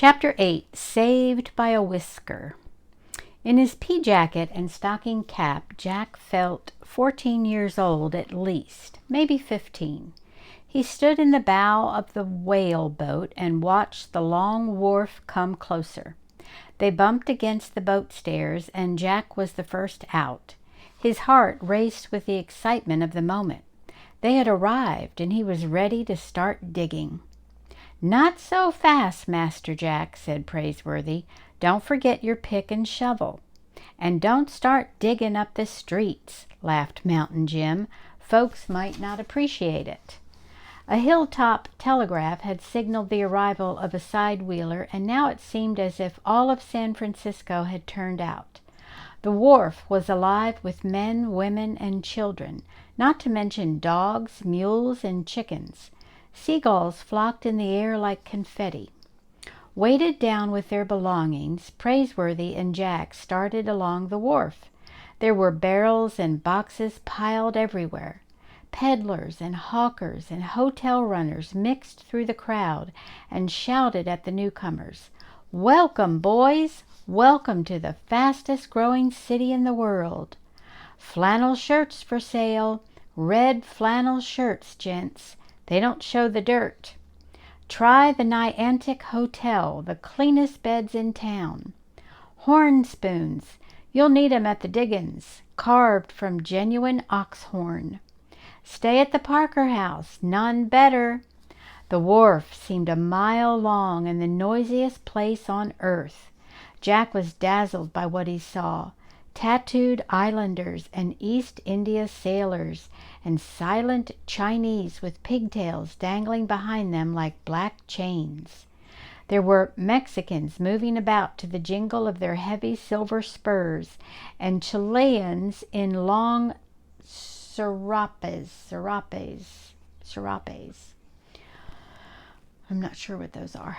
Chapter 8, Saved by a Whisker. In his pea jacket and stocking cap, Jack felt 14 years old at least, maybe 15. He stood in the bow of the whale boat and watched the long wharf come closer. They bumped against the boat stairs, and Jack was the first out. His heart raced with the excitement of the moment. They had arrived, and he was ready to start digging. "Not so fast, Master Jack," said Praiseworthy. "Don't forget your pick and shovel." "And don't start digging up the streets," laughed Mountain Jim. "Folks might not appreciate it." A hilltop telegraph had signaled the arrival of a side-wheeler, and now it seemed as if all of San Francisco had turned out. The wharf was alive with men, women, and children, not to mention dogs, mules, and chickens. Seagulls flocked in the air like confetti. Weighted down with their belongings, Praiseworthy and Jack started along the wharf. There were barrels and boxes piled everywhere. Peddlers and hawkers and hotel runners mixed through the crowd and shouted at the newcomers, "Welcome, boys! Welcome to the fastest-growing city in the world. Flannel shirts for sale. Red flannel shirts, gents. They don't show the dirt. Try the Niantic Hotel, the cleanest beds in town. Horn spoons. You'll need 'em at the diggins, carved from genuine ox horn. Stay at the Parker House, none better." The wharf seemed a mile long and the noisiest place on earth. Jack was dazzled by what he saw. Tattooed islanders and East India sailors, and silent Chinese with pigtails dangling behind them like black chains. There were Mexicans moving about to the jingle of their heavy silver spurs, and Chileans in long serapes. I'm not sure what those are.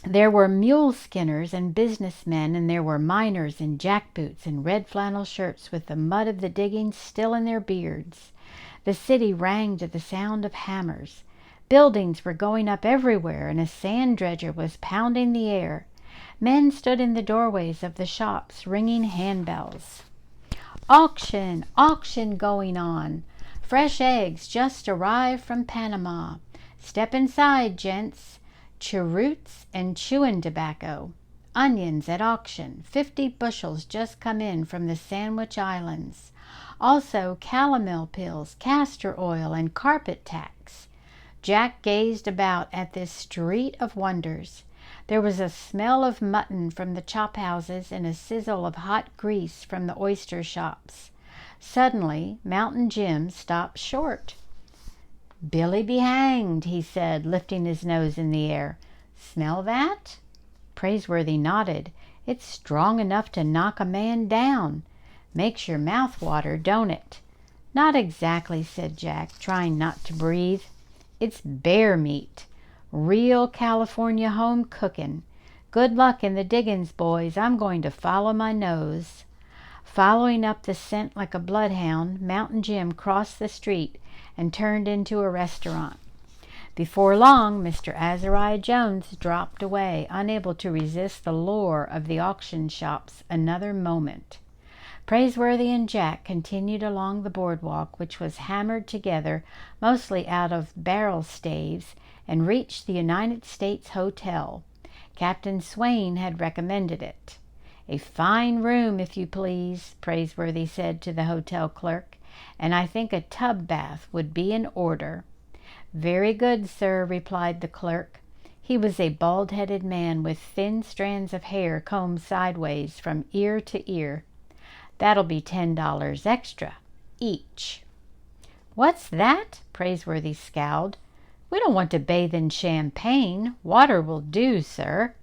There were mule skinners and businessmen, and there were miners in jackboots and red flannel shirts with the mud of the diggings still in their beards. The city rang to the sound of hammers. Buildings were going up everywhere, and a sand dredger was pounding the air. Men stood in the doorways of the shops, ringing handbells. "Auction! Auction going on! Fresh eggs just arrived from Panama. Step inside, gents. Cheroots and chewing tobacco. Onions at auction. 50 bushels just come in from the Sandwich Islands. Also calomel pills, castor oil, and carpet tacks." Jack gazed about at this street of wonders. There was a smell of mutton from the chop houses and a sizzle of hot grease from the oyster shops. Suddenly, Mountain Jim stopped short. "Billy be hanged," he said, lifting his nose in the air. "Smell that?" Praiseworthy nodded. "It's strong enough to knock a man down. Makes your mouth water, don't it?" "Not exactly," said Jack, trying not to breathe. "It's bear meat. Real California home cooking. Good luck in the diggins, boys. I'm going to follow my nose." Following up the scent like a bloodhound, Mountain Jim crossed the street and turned into a restaurant. Before long, Mr. Azariah Jones dropped away, unable to resist the lure of the auction shops another moment. Praiseworthy and Jack continued along the boardwalk, which was hammered together mostly out of barrel staves, and reached the United States Hotel. Captain Swain had recommended it. "A fine room, if you please," Praiseworthy said to the hotel clerk, "and I think a tub bath would be in order." "Very good, sir," replied the clerk. He was a bald-headed man with thin strands of hair combed sideways from ear to ear. "That'll be $10 extra, each." "What's that?" Praiseworthy scowled. "We don't want to bathe in champagne. Water will do, sir."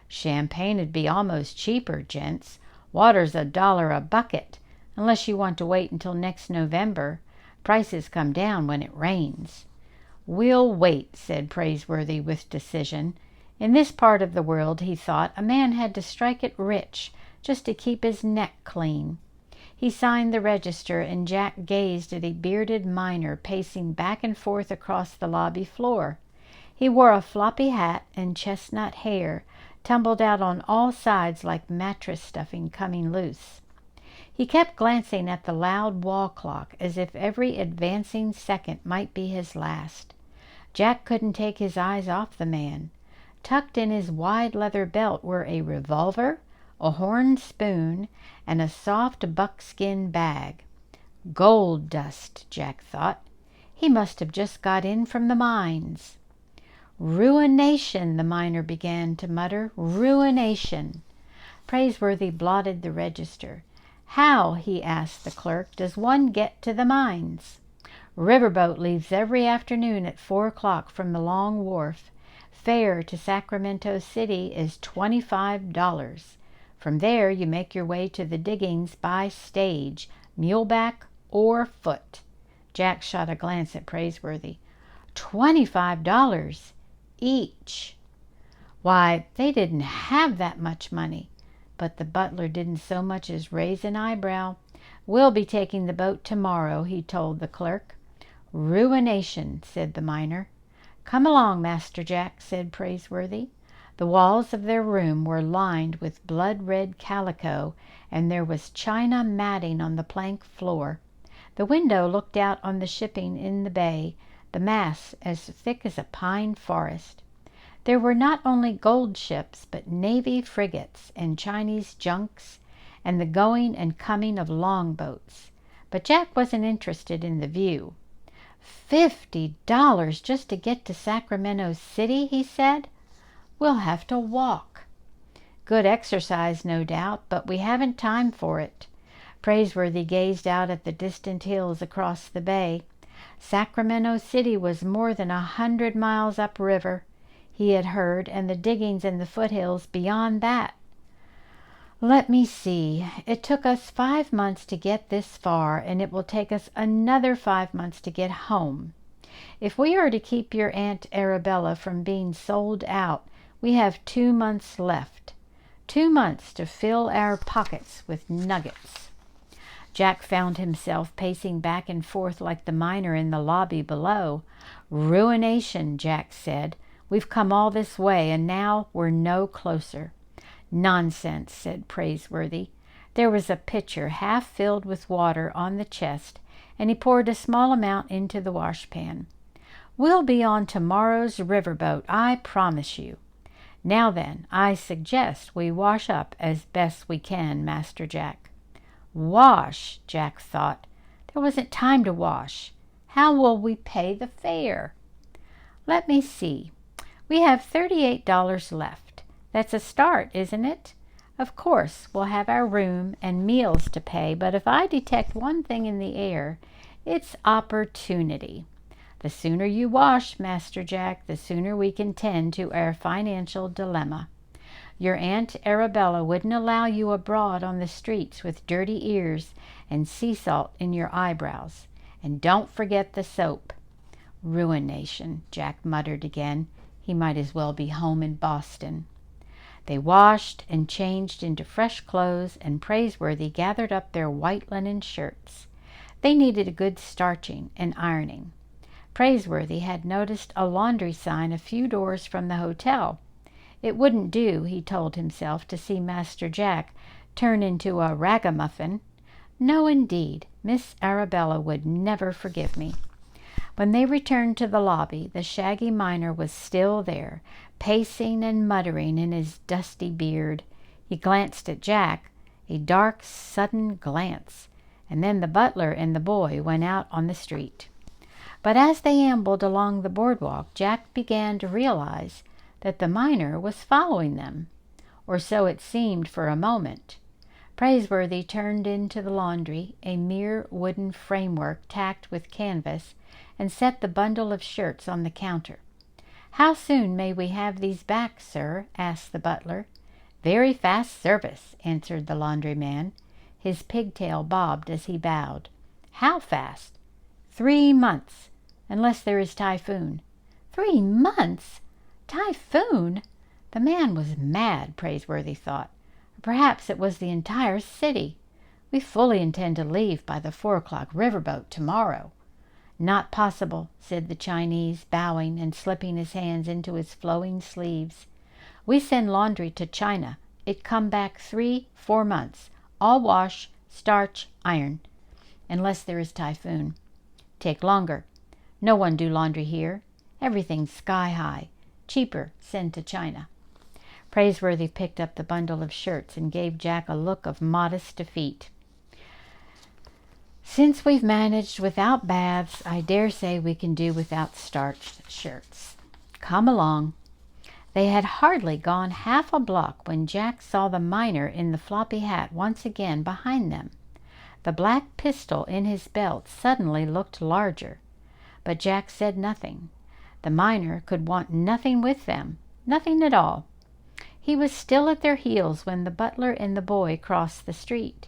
"Champagne'd be almost cheaper, gents. Water's $1 a bucket, unless you want to wait until next November. Prices come down when it rains." "We'll wait," said Praiseworthy with decision. In this part of the world, he thought, a man had to strike it rich just to keep his neck clean. He signed the register, and Jack gazed at a bearded miner pacing back and forth across the lobby floor. He wore a floppy hat, and chestnut hair tumbled out on all sides like mattress stuffing coming loose. He kept glancing at the loud wall clock as if every advancing second might be his last. Jack couldn't take his eyes off the man. Tucked in his wide leather belt were a revolver, a horn spoon, and a soft buckskin bag. Gold dust, Jack thought. He must have just got in from the mines. "Ruination," the miner began to mutter. "Ruination." Praiseworthy blotted the register. "How," he asked the clerk, "does one get to the mines?" "Riverboat leaves every afternoon at 4 o'clock from the Long Wharf. Fare to Sacramento City is $25. From there you make your way to the diggings by stage, muleback or foot." Jack shot a glance at Praiseworthy. $25 each! Why, they didn't have that much money. But the butler didn't so much as raise an eyebrow. "We'll be taking the boat tomorrow," he told the clerk. "Ruination," said the miner. "Come along, Master Jack," said Praiseworthy. The walls of their room were lined with blood-red calico, and there was china matting on the plank floor. The window looked out on the shipping in the bay, the mass as thick as a pine forest. There were not only gold ships, but Navy frigates and Chinese junks, and the going and coming of longboats. But Jack wasn't interested in the view. $50 just to get to Sacramento City," he said. "We'll have to walk." "Good exercise, no doubt, but we haven't time for it." Praiseworthy gazed out at the distant hills across the bay. Sacramento City was more than 100 miles upriver, he had heard, and the diggings in the foothills beyond that. "Let me see. It took us 5 months to get this far, and it will take us another 5 months to get home. If we are to keep your Aunt Arabella from being sold out, we have 2 months left. 2 months to fill our pockets with nuggets." Jack found himself pacing back and forth like the miner in the lobby below. "Ruination," Jack said. "We've come all this way, and now we're no closer." "Nonsense," said Praiseworthy. There was a pitcher half filled with water on the chest, and he poured a small amount into the washpan. "We'll be on tomorrow's riverboat, I promise you. Now then, I suggest we wash up as best we can, Master Jack." Wash, Jack thought. There wasn't time to wash. How will we pay the fare? "Let me see. We have $38 left. That's a start, isn't it? Of course, we'll have our room and meals to pay, but if I detect one thing in the air, it's opportunity. The sooner you wash, Master Jack, the sooner we can tend to our financial dilemma. Your Aunt Arabella wouldn't allow you abroad on the streets with dirty ears and sea salt in your eyebrows. And don't forget the soap." "Ruination," Jack muttered again. He might as well be home in Boston. They washed and changed into fresh clothes, and Praiseworthy gathered up their white linen shirts. They needed a good starching and ironing. Praiseworthy had noticed a laundry sign a few doors from the hotel. It wouldn't do, he told himself, to see Master Jack turn into a ragamuffin. No, indeed, Miss Arabella would never forgive me. When they returned to the lobby, the shaggy miner was still there, pacing and muttering in his dusty beard. He glanced at Jack, a dark, sudden glance, and then the butler and the boy went out on the street. But as they ambled along the boardwalk, Jack began to realize that the miner was following them, or so it seemed for a moment. Praiseworthy turned into the laundry, a mere wooden framework tacked with canvas, and set the bundle of shirts on the counter. "How soon may we have these back, sir?" asked the butler. "Very fast service," answered the laundryman. His pigtail bobbed as he bowed. "How fast?" 3 months, unless there is typhoon." 3 months? Typhoon? The man was mad, Praiseworthy thought. Perhaps it was the entire city. "We fully intend to leave by the 4 o'clock riverboat tomorrow." "Not possible," said the Chinese, bowing and slipping his hands into his flowing sleeves. "We send laundry to China. It come back 3-4 months. All wash, starch, iron. Unless there is typhoon. Take longer. No one do laundry here. Everything's sky high. Cheaper, send to China." Praiseworthy picked up the bundle of shirts and gave Jack a look of modest defeat. "Since we've managed without baths, I dare say we can do without starched shirts. Come along." They had hardly gone half a block when Jack saw the miner in the floppy hat once again behind them. The black pistol in his belt suddenly looked larger, but Jack said nothing. The miner could want nothing with them, nothing at all. He was still at their heels when the butler and the boy crossed the street.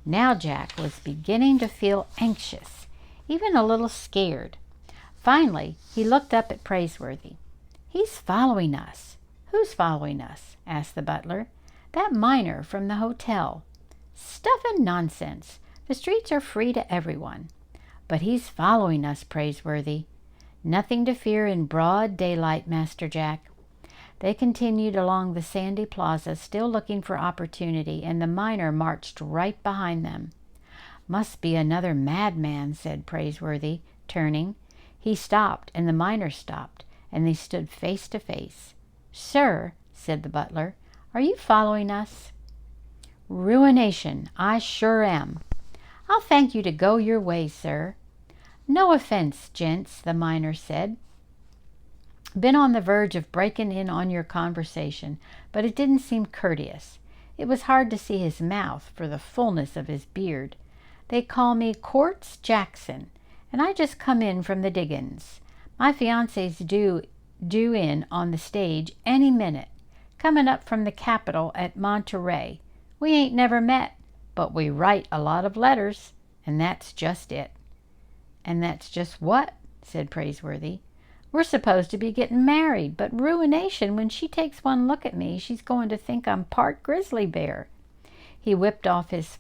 Now Jack was beginning to feel anxious, even a little scared. Finally, he looked up at Praiseworthy. "He's following us." "Who's following us?" asked the butler. "That miner from the hotel." "Stuff and nonsense. The streets are free to everyone." "But he's following us, Praiseworthy." "Nothing to fear in broad daylight, Master Jack." They continued along the sandy plaza, still looking for opportunity, and the miner marched right behind them. "Must be another madman," said Praiseworthy, turning. He stopped, and the miner stopped, and they stood face to face. "Sir," said the butler, "are you following us?" "Ruination, I sure am." "I'll thank you to go your way, sir." "No offense, gents," the miner said. "Been on the verge of breaking in on your conversation, but it didn't seem courteous." It was hard to see his mouth for the fullness of his beard. "They call me Quartz Jackson, and I just come in from the diggins. My fiancé's due in on the stage any minute, coming up from the capital at Monterey. We ain't never met, but we write a lot of letters, and that's just it." "And that's just what?" said Praiseworthy. "We're supposed to be getting married, but ruination, when she takes one look at me, she's going to think I'm part grizzly bear." He whipped off his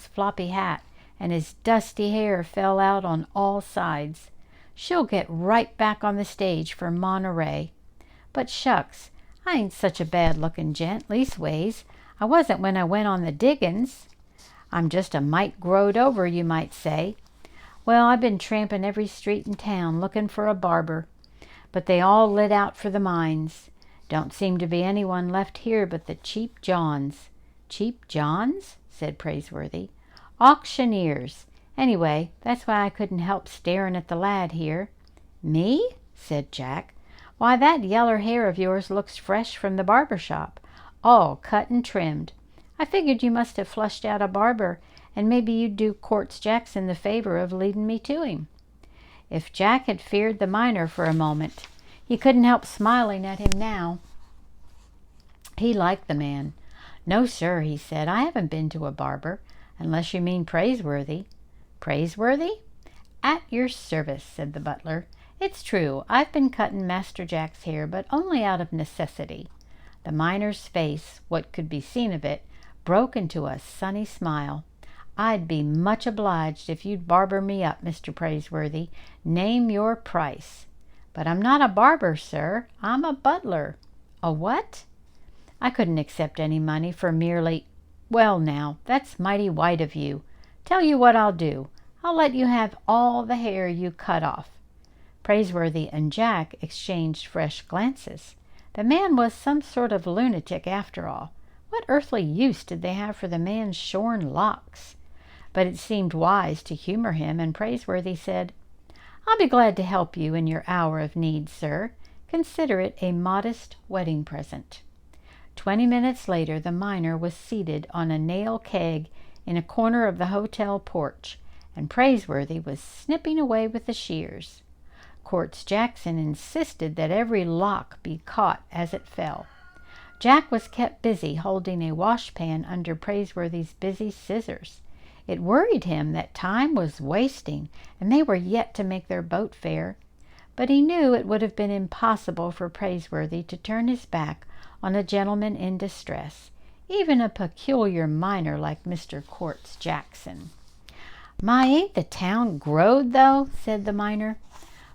floppy hat, and his dusty hair fell out on all sides. "She'll get right back on the stage for Monterey. But shucks, I ain't such a bad-looking gent, leastways. I wasn't when I went on the diggins. I'm just a mite growed over, you might say. Well, I've been tramping every street in town looking for a barber, but they all lit out for the mines. Don't seem to be anyone left here but the cheap Johns." "Cheap Johns?" said Praiseworthy. "Auctioneers. Anyway, that's why I couldn't help staring at the lad here." "Me?" said Jack. "Why, that yeller hair of yours looks fresh from the barber shop, all cut and trimmed. I figured you must have flushed out a barber, and maybe you'd do Quartz Jackson the favor of leading me to him." If Jack had feared the miner for a moment, he couldn't help smiling at him now. He liked the man. "No, sir," he said, "I haven't been to a barber, unless you mean Praiseworthy." "Praiseworthy?" "At your service," said the butler. "It's true, I've been cutting Master Jack's hair, but only out of necessity." The miner's face, what could be seen of it, broke into a sunny smile. "I'd be much obliged if you'd barber me up, Mr. Praiseworthy. Name your price." "But I'm not a barber, sir. I'm a butler." "A what?" "I couldn't accept any money for merely—" "Well, now, that's mighty white of you. Tell you what I'll do. I'll let you have all the hair you cut off." Praiseworthy and Jack exchanged fresh glances. The man was some sort of lunatic after all. What earthly use did they have for the man's shorn locks? But it seemed wise to humor him, and Praiseworthy said, "I'll be glad to help you in your hour of need, sir. Consider it a modest wedding present." 20 minutes later, the miner was seated on a nail keg in a corner of the hotel porch, and Praiseworthy was snipping away with the shears. Quartz Jackson insisted that every lock be caught as it fell. Jack was kept busy holding a washpan under Praiseworthy's busy scissors. It worried him that time was wasting, and they were yet to make their boat fare. But he knew it would have been impossible for Praiseworthy to turn his back on a gentleman in distress, even a peculiar miner like Mr. Quartz Jackson. My, ain't the town growed, though? Said the miner.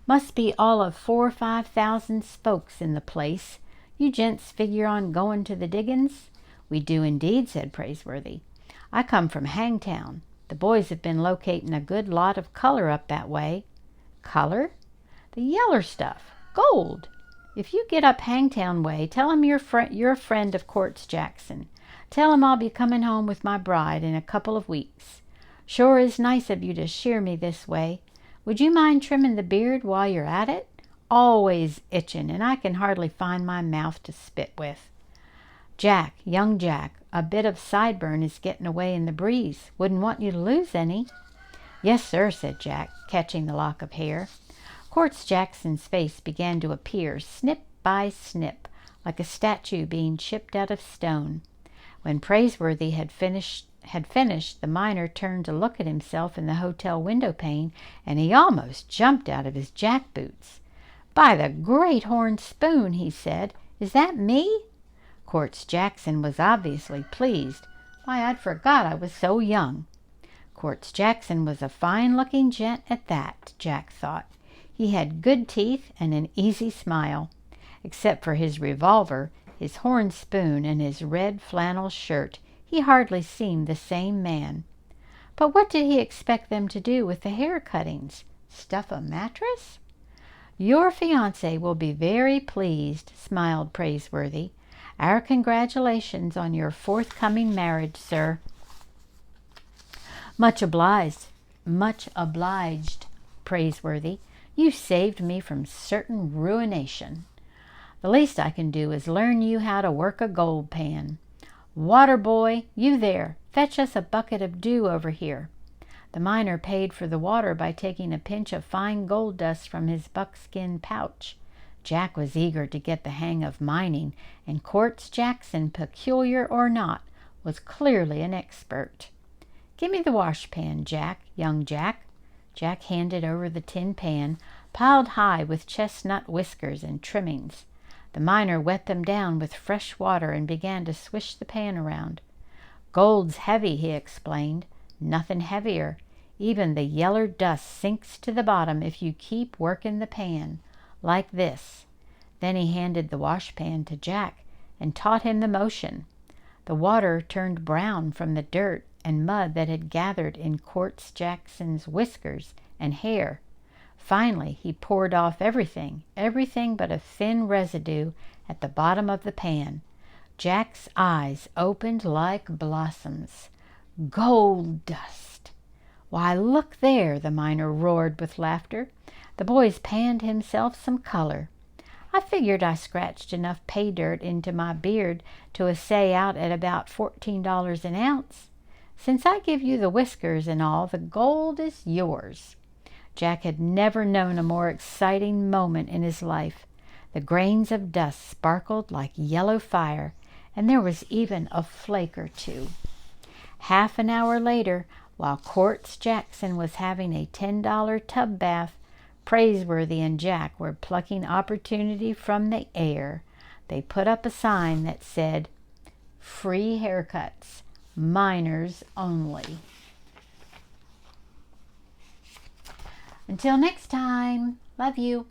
Must be all of 4,000 or 5,000 folks in the place. You gents figure on going to the diggins? We do indeed, said Praiseworthy. I come from Hangtown. The boys have been locating a good lot of color up that way. Color? The yeller stuff. Gold. If you get up Hangtown way, tell him you're a friend of Quartz Jackson. Tell him I'll be coming home with my bride in a couple of weeks. Sure is nice of you to shear me this way. Would you mind trimming the beard while you're at it? Always itching, and I can hardly find my mouth to spit with. Jack, young Jack, a bit of sideburn is getting away in the breeze. Wouldn't want you to lose any. Yes, sir, said Jack, catching the lock of hair. Quartz Jackson's face began to appear, snip by snip, like a statue being chipped out of stone. When Praiseworthy had finished, the miner turned to look at himself in the hotel window pane, and he almost jumped out of his jack boots. By the great horn spoon, he said, is that me? Quartz Jackson was obviously pleased. Why, I'd forgot I was so young. Quartz Jackson was a fine-looking gent at that, Jack thought. He had good teeth and an easy smile. Except for his revolver, his horn spoon, and his red flannel shirt, he hardly seemed the same man. But what did he expect them to do with the hair cuttings? Stuff a mattress? Your fiancé will be very pleased, smiled Praiseworthy. Our congratulations on your forthcoming marriage, sir. Much obliged, Praiseworthy. You saved me from certain ruination. The least I can do is learn you how to work a gold pan. Water boy, you there, fetch us a bucket of dew over here. The miner paid for the water by taking a pinch of fine gold dust from his buckskin pouch. Jack was eager to get the hang of mining, and Quartz Jackson, peculiar or not, was clearly an expert. Give me the washpan, Jack, young Jack. Jack handed over the tin pan, piled high with chestnut whiskers and trimmings. The miner wet them down with fresh water and began to swish the pan around. Gold's heavy, he explained. Nothing heavier. Even the yeller dust sinks to the bottom if you keep working the pan. Like this. Then he handed the washpan to Jack and taught him the motion. The water turned brown from the dirt and mud that had gathered in Quartz Jackson's whiskers and hair. Finally, he poured off everything but a thin residue at the bottom of the pan. Jack's eyes opened like blossoms. Gold dust! Why, look there, the miner roared with laughter. The boy's panned himself some color. I figured I scratched enough pay dirt into my beard to assay out at about $14 an ounce. Since I give you the whiskers and all, the gold is yours. Jack had never known a more exciting moment in his life. The grains of dust sparkled like yellow fire, and there was even a flake or two. Half an hour later, while Quartz Jackson was having a $10 tub bath, Praiseworthy and Jack were plucking opportunity from the air. They put up a sign that said, "Free haircuts, minors only." Until next time, love you.